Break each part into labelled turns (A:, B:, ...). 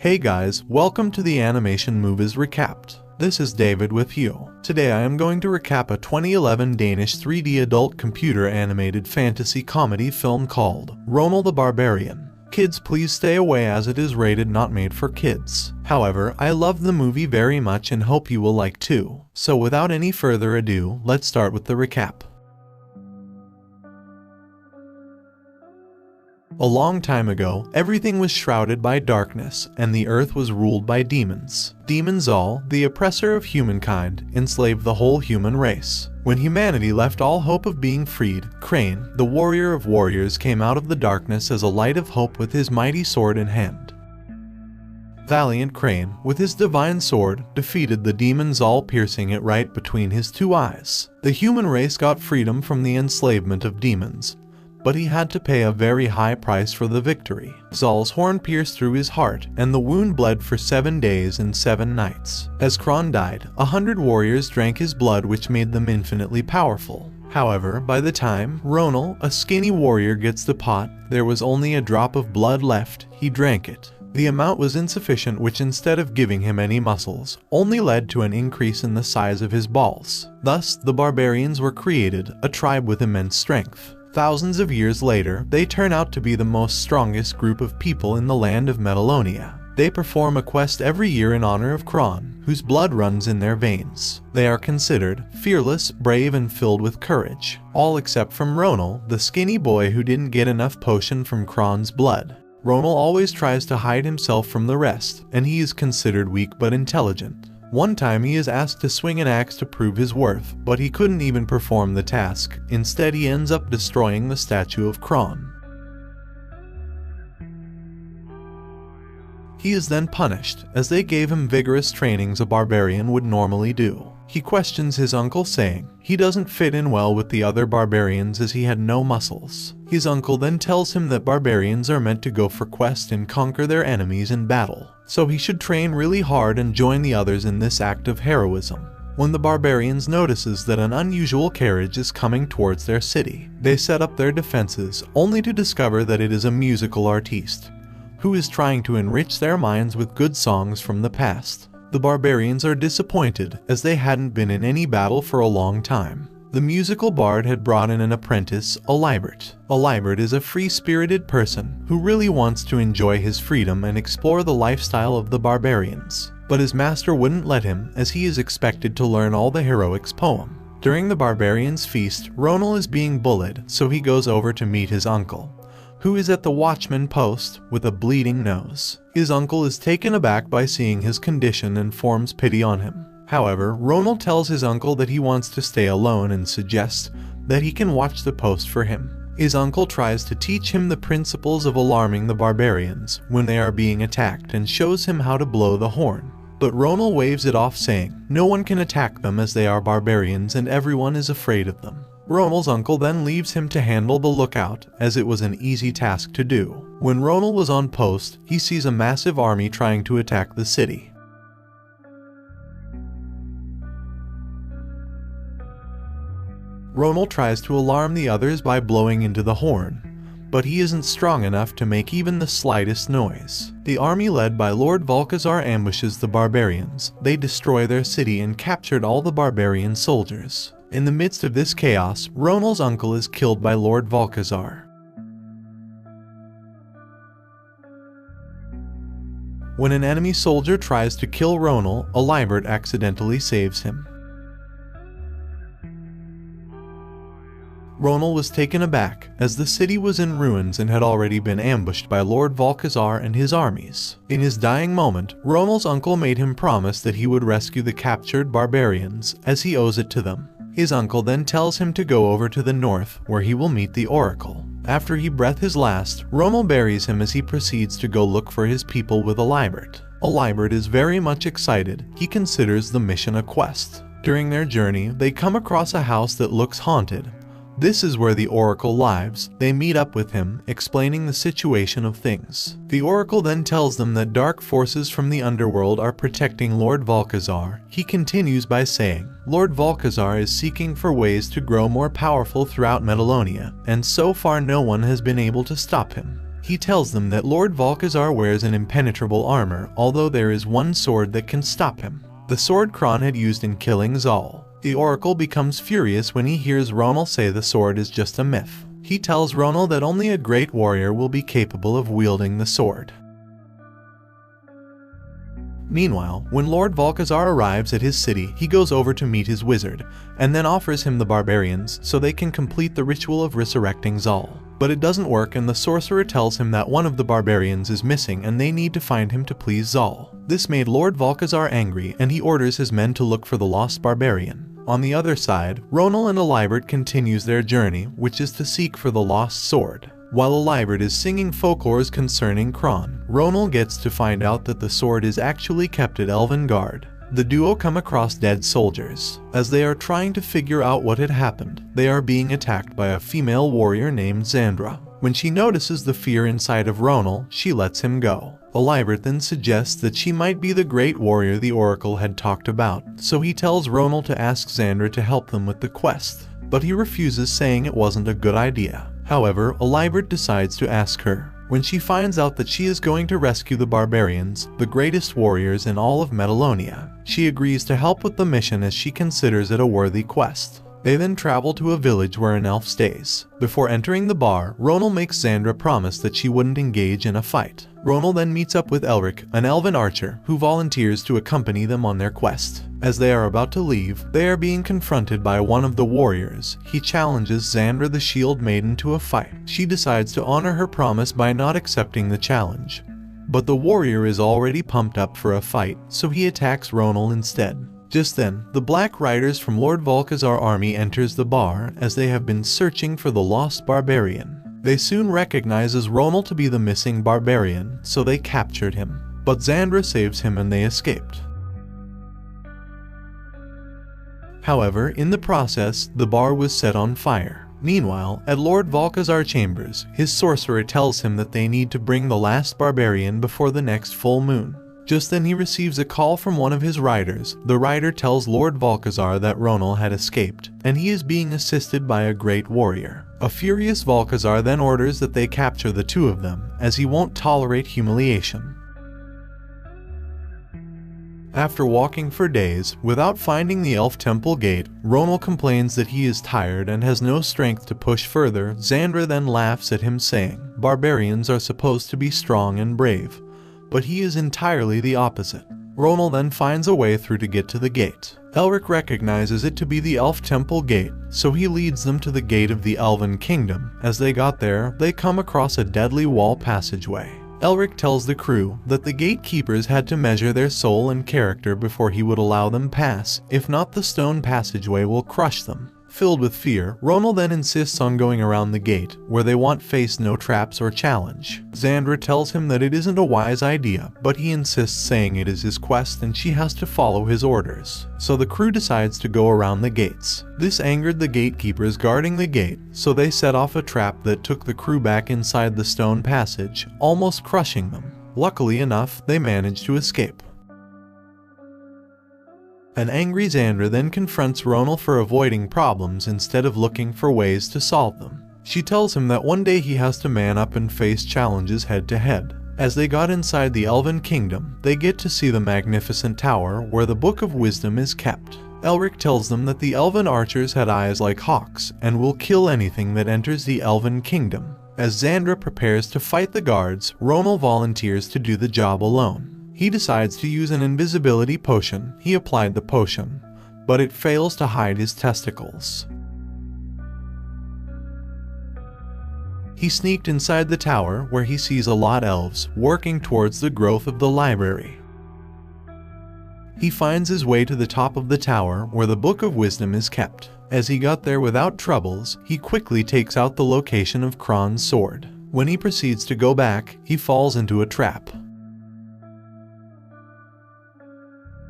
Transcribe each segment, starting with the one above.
A: Hey guys, welcome to the Animation Movies Recapped. This is David with you. Today I am going to recap a 2011 Danish 3D adult computer animated fantasy comedy film called Ronald the Barbarian. Kids, please stay away as it is rated not made for kids. However, I love the movie very much and hope you will like too. So without any further ado, let's start with the recap. A long time ago, everything was shrouded by darkness, and the earth was ruled by demons. Demon Zal, the oppressor of humankind, enslaved the whole human race. When humanity left all hope of being freed, Crane, the warrior of warriors, came out of the darkness as a light of hope with his mighty sword in hand. Valiant Crane, with his divine sword, defeated the demon Zal, piercing it right between his two eyes. The human race got freedom from the enslavement of demons, but he had to pay a very high price for the victory. Zal's horn pierced through his heart, and the wound bled for 7 days and 7 nights. As Kron died, 100 warriors drank his blood, which made them infinitely powerful. However, by the time Ronald, a skinny warrior, gets the pot, there was only a drop of blood left. He drank it. The amount was insufficient, which instead of giving him any muscles, only led to an increase in the size of his balls. Thus, the barbarians were created, a tribe with immense strength. Thousands of years later, they turn out to be the most strongest group of people in the land of Metallonia. They perform a quest every year in honor of Kron, whose blood runs in their veins. They are considered fearless, brave, and filled with courage. All except from Ronald, the skinny boy who didn't get enough potion from Kron's blood. Ronald always tries to hide himself from the rest, and he is considered weak but intelligent. One time he is asked to swing an axe to prove his worth, but he couldn't even perform the task. Instead, he ends up destroying the statue of Kron. He is then punished, as they gave him vigorous trainings a barbarian would normally do. He questions his uncle, saying he doesn't fit in well with the other barbarians as he had no muscles. His uncle then tells him that barbarians are meant to go for quest and conquer their enemies in battle, so he should train really hard and join the others in this act of heroism. When the barbarians notices that an unusual carriage is coming towards their city, they set up their defenses, only to discover that it is a musical artiste, who is trying to enrich their minds with good songs from the past. The barbarians are disappointed, as they hadn't been in any battle for a long time. The musical bard had brought in an apprentice, a Liebert. A Liebert is a free-spirited person who really wants to enjoy his freedom and explore the lifestyle of the barbarians. But his master wouldn't let him, as he is expected to learn all the heroics poem. During the barbarians' feast, Ronald is being bullied, so he goes over to meet his uncle, who is at the watchman post with a bleeding nose. His uncle is taken aback by seeing his condition and forms pity on him. However, Ronald tells his uncle that he wants to stay alone and suggests that he can watch the post for him. His uncle tries to teach him the principles of alarming the barbarians when they are being attacked and shows him how to blow the horn. But Ronald waves it off, saying no one can attack them as they are barbarians and everyone is afraid of them. Ronald's uncle then leaves him to handle the lookout, as it was an easy task to do. When Ronald was on post, he sees a massive army trying to attack the city. Ronald tries to alarm the others by blowing into the horn, but he isn't strong enough to make even the slightest noise. The army led by Lord Volkazar ambushes the barbarians. They destroy their city and captured all the barbarian soldiers. In the midst of this chaos, Ronald's uncle is killed by Lord Volkazar. When an enemy soldier tries to kill Ronald, a Liebert accidentally saves him. Ronald was taken aback, as the city was in ruins and had already been ambushed by Lord Volkazar and his armies. In his dying moment, Ronald's uncle made him promise that he would rescue the captured barbarians, as he owes it to them. His uncle then tells him to go over to the north, where he will meet the Oracle. After he breathes his last, Ronald buries him as he proceeds to go look for his people with a Liebert. A Liebert is very much excited. He considers the mission a quest. During their journey, they come across a house that looks haunted. This is where the Oracle lives. They meet up with him, explaining the situation of things. The Oracle then tells them that dark forces from the underworld are protecting Lord Volkazar. He continues by saying, Lord Volkazar is seeking for ways to grow more powerful throughout Metallonia, and so far no one has been able to stop him. He tells them that Lord Volkazar wears an impenetrable armor, although there is one sword that can stop him. The sword Kron had used in killing Zal. The Oracle becomes furious when he hears Ronal say the sword is just a myth. He tells Ronal that only a great warrior will be capable of wielding the sword. Meanwhile, when Lord Volkazar arrives at his city, he goes over to meet his wizard, and then offers him the barbarians so they can complete the ritual of resurrecting Zal. But it doesn't work, and the sorcerer tells him that one of the barbarians is missing and they need to find him to please Zal. This made Lord Volkazar angry, and he orders his men to look for the lost barbarian. On the other side, Ronal and Alibert continues their journey, which is to seek for the lost sword. While Alibert is singing folklores concerning Kron, Ronal gets to find out that the sword is actually kept at Elvengard. The duo come across dead soldiers. As they are trying to figure out what had happened, they are being attacked by a female warrior named Zandra. When she notices the fear inside of Ronal, she lets him go. Alibert then suggests that she might be the great warrior the Oracle had talked about, so he tells Ronal to ask Zandra to help them with the quest. But he refuses, saying it wasn't a good idea. However, Alibert decides to ask her. When she finds out that she is going to rescue the barbarians, the greatest warriors in all of Metalonia, she agrees to help with the mission as she considers it a worthy quest. They then travel to a village where an elf stays. Before entering the bar, Ronal makes Zandra promise that she wouldn't engage in a fight. Ronal then meets up with Elric, an elven archer, who volunteers to accompany them on their quest. As they are about to leave, they are being confronted by one of the warriors. He challenges Zandra the Shield Maiden to a fight. She decides to honor her promise by not accepting the challenge. But the warrior is already pumped up for a fight, so he attacks Ronal instead. Just then, the Black Riders from Lord Volkazar's army enters the bar, as they have been searching for the lost barbarian. They soon recognize Ronal to be the missing barbarian, so they captured him. But Zandra saves him and they escaped. However, in the process, the bar was set on fire. Meanwhile, at Lord Volkazar's chambers, his sorcerer tells him that they need to bring the last barbarian before the next full moon. Just then he receives a call from one of his riders. The rider tells Lord Volkazar that Ronal had escaped, and he is being assisted by a great warrior. A furious Volkazar then orders that they capture the two of them, as he won't tolerate humiliation. After walking for days, without finding the Elf Temple gate, Ronal complains that he is tired and has no strength to push further. Zandra then laughs at him, saying, "Barbarians are supposed to be strong and brave." But he is entirely the opposite. Ronal then finds a way through to get to the gate. Elric recognizes it to be the Elf Temple gate, so he leads them to the gate of the Elven Kingdom. As they got there, they come across a deadly wall passageway. Elric tells the crew that the gatekeepers had to measure their soul and character before he would allow them pass, if not the stone passageway will crush them. Filled with fear, Ronal then insists on going around the gate, where they want face no traps or challenge. Zandra tells him that it isn't a wise idea, but he insists, saying it is his quest and she has to follow his orders. So the crew decides to go around the gates. This angered the gatekeepers guarding the gate, so they set off a trap that took the crew back inside the stone passage, almost crushing them. Luckily enough, they managed to escape. An angry Zandra then confronts Ronal for avoiding problems instead of looking for ways to solve them. She tells him that one day he has to man up and face challenges head to head. As they got inside the Elven Kingdom, they get to see the magnificent tower where the Book of Wisdom is kept. Elric tells them that the Elven archers had eyes like hawks and will kill anything that enters the Elven Kingdom. As Zandra prepares to fight the guards, Ronal volunteers to do the job alone. He decides to use an invisibility potion. He applied the potion, but it fails to hide his testicles. He sneaked inside the tower, where he sees a lot of elves working towards the growth of the library. He finds his way to the top of the tower, where the Book of Wisdom is kept. As he got there without troubles, he quickly takes out the location of Kron's sword. When he proceeds to go back, he falls into a trap.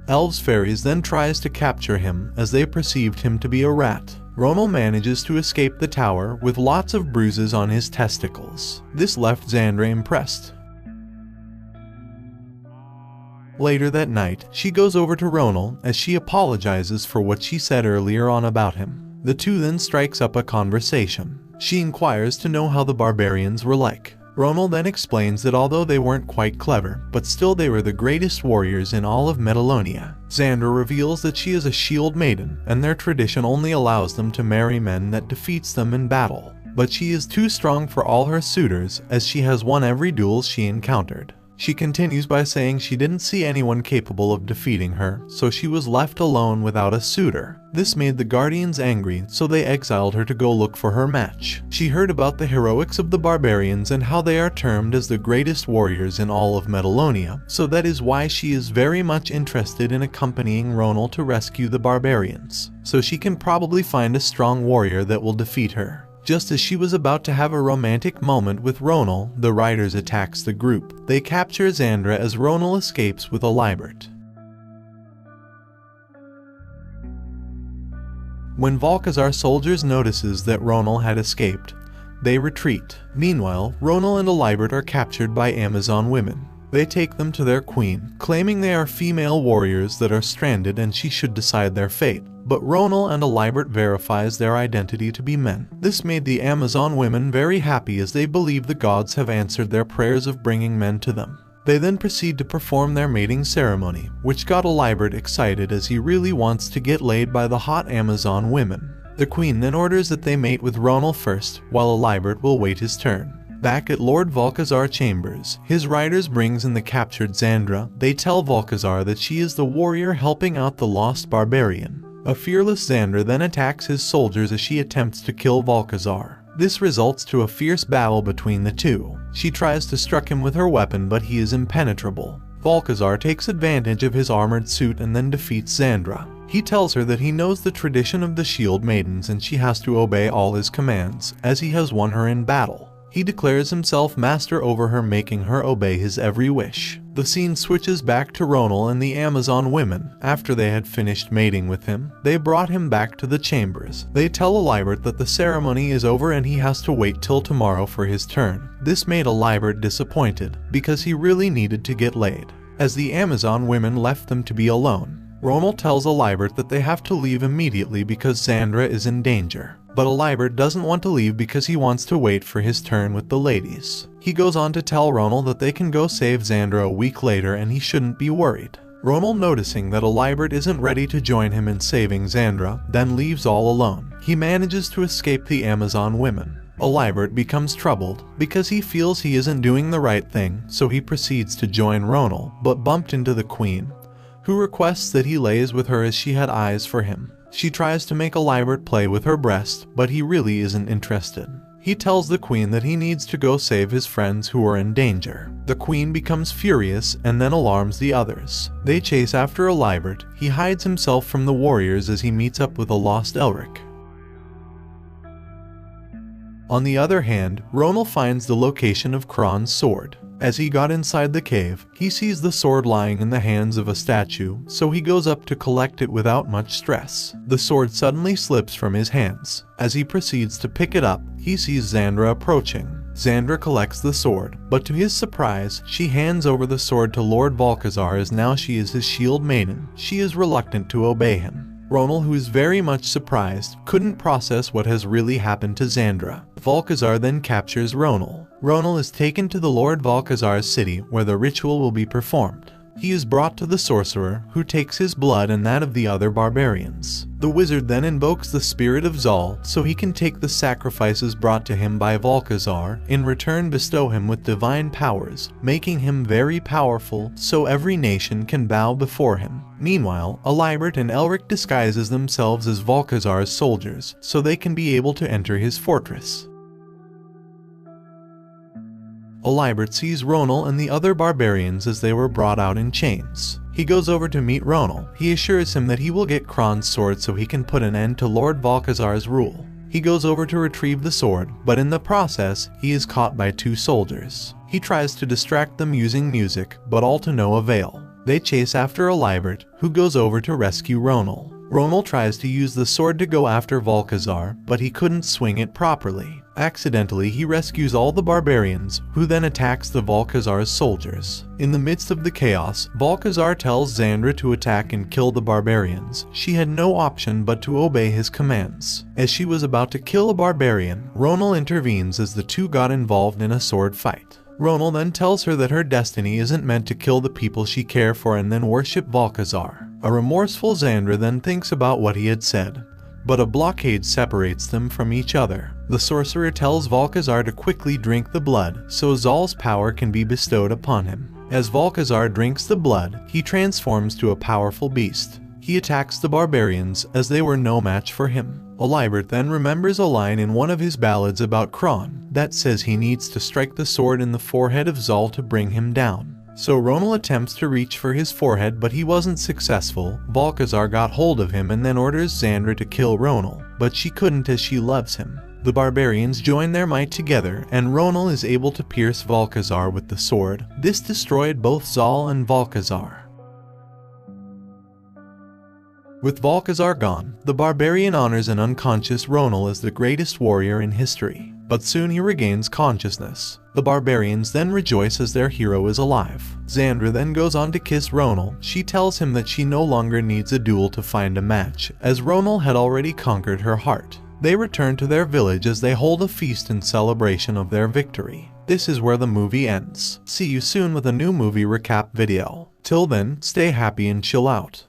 A: Elves Fairies then tries to capture him, as they perceived him to be a rat. Ronal manages to escape the tower with lots of bruises on his testicles. This left Zandra impressed. Later that night, she goes over to Ronal as she apologizes for what she said earlier on about him. The two then strikes up a conversation. She inquires to know how the barbarians were like. Ronal then explains that although they weren't quite clever, but still they were the greatest warriors in all of Metallonia. Xandra reveals that she is a shield maiden, and their tradition only allows them to marry men that defeats them in battle. But she is too strong for all her suitors, as she has won every duel she encountered. She continues by saying she didn't see anyone capable of defeating her, so she was left alone without a suitor. This made the Guardians angry, so they exiled her to go look for her match. She heard about the heroics of the barbarians and how they are termed as the greatest warriors in all of Metallonia, so that is why she is very much interested in accompanying Ronal to rescue the barbarians, so she can probably find a strong warrior that will defeat her. Just as she was about to have a romantic moment with Ronal, the riders attacks the group. They capture Xandra as Ronal escapes with Alibert. When Valkazar soldiers notices that Ronal had escaped, they retreat. Meanwhile, Ronal and Alibert are captured by Amazon women. They take them to their queen, claiming they are female warriors that are stranded and she should decide their fate. But Ronal and Alibert verifies their identity to be men. This made the Amazon women very happy as they believe the gods have answered their prayers of bringing men to them. They then proceed to perform their mating ceremony, which got Alibert excited as he really wants to get laid by the hot Amazon women. The queen then orders that they mate with Ronal first, while Alibert will wait his turn. Back at Lord Valkazar chambers, his riders brings in the captured Xandra. They tell Valkazar that she is the warrior helping out the lost barbarian. A fearless Xandra then attacks his soldiers as she attempts to kill Valkazar. This results to a fierce battle between the two. She tries to struck him with her weapon, but he is impenetrable. Valkazar takes advantage of his armored suit and then defeats Xandra. He tells her that he knows the tradition of the Shield Maidens and she has to obey all his commands, as he has won her in battle. He declares himself master over her, making her obey his every wish. The scene switches back to Ronal and the Amazon women. After they had finished mating with him, they brought him back to the chambers. They tell Alibert that the ceremony is over and he has to wait till tomorrow for his turn. This made Alibert disappointed, because he really needed to get laid. As the Amazon women left them to be alone, Ronal tells Alibert that they have to leave immediately because Xandra is in danger. But Alibert doesn't want to leave because he wants to wait for his turn with the ladies. He goes on to tell Ronal that they can go save Xandra a week later and he shouldn't be worried. Ronal, noticing that Alibert isn't ready to join him in saving Xandra, then leaves all alone. He manages to escape the Amazon women. Alibert becomes troubled because he feels he isn't doing the right thing, so he proceeds to join Ronal, but bumped into the queen, who requests that he lays with her as she had eyes for him. She tries to make Alibert play with her breast, but he really isn't interested. He tells the queen that he needs to go save his friends who are in danger. The queen becomes furious and then alarms the others. They chase after Alibert. He hides himself from the warriors as he meets up with a lost Elric. On the other hand, Ronal finds the location of Kron's sword. As he got inside the cave, he sees the sword lying in the hands of a statue, so he goes up to collect it without much stress. The sword suddenly slips from his hands. As he proceeds to pick it up, he sees Xandra approaching. Xandra collects the sword, but to his surprise, she hands over the sword to Lord Valkazar as now she is his shield maiden. She is reluctant to obey him. Ronal, who is very much surprised, couldn't process what has really happened to Xandra. Valkazar then captures Ronal. Ronal is taken to the Lord Valkazar's city where the ritual will be performed. He is brought to the sorcerer, who takes his blood and that of the other barbarians. The wizard then invokes the spirit of Zal so he can take the sacrifices brought to him by Valkazar, in return bestow him with divine powers, making him very powerful so every nation can bow before him. Meanwhile, Alibert and Elric disguises themselves as Valkazar's soldiers so they can be able to enter his fortress. Alibert sees Ronal and the other barbarians as they were brought out in chains. He goes over to meet Ronal. He assures him that he will get Kron's sword so he can put an end to Lord Valkazar's rule. He goes over to retrieve the sword, but in the process, he is caught by two soldiers. He tries to distract them using music, but all to no avail. They chase after Alibert, who goes over to rescue Ronal. Ronal tries to use the sword to go after Valkazar, but he couldn't swing it properly. Accidentally, he rescues all the barbarians, who then attacks the Volkazar's soldiers. In the midst of the chaos, Volkazar tells Xandra to attack and kill the barbarians. She had no option but to obey his commands. As she was about to kill a barbarian, Ronal intervenes as the two got involved in a sword fight. Ronal then tells her that her destiny isn't meant to kill the people she cares for and then worship Volkazar. A remorseful Xandra then thinks about what he had said, but a blockade separates them from each other. The sorcerer tells Volkazar to quickly drink the blood so Zal's power can be bestowed upon him. As Volkazar drinks the blood, he transforms to a powerful beast. He attacks the barbarians as they were no match for him. Olibert then remembers a line in one of his ballads about Kron that says he needs to strike the sword in the forehead of Zal to bring him down. So Ronal attempts to reach for his forehead, but he wasn't successful. Volkazar got hold of him and then orders Xandra to kill Ronal, but she couldn't as she loves him. The barbarians join their might together, and Ronal is able to pierce Volkazar with the sword. This destroyed both Zal and Volkazar. With Volkazar gone, the barbarian honors an unconscious Ronal as the greatest warrior in history, but soon he regains consciousness. The barbarians then rejoice as their hero is alive. Xandra then goes on to kiss Ronal. She tells him that she no longer needs a duel to find a match, as Ronal had already conquered her heart. They return to their village as they hold a feast in celebration of their victory. This is where the movie ends. See you soon with a new movie recap video. Till then, stay happy and chill out.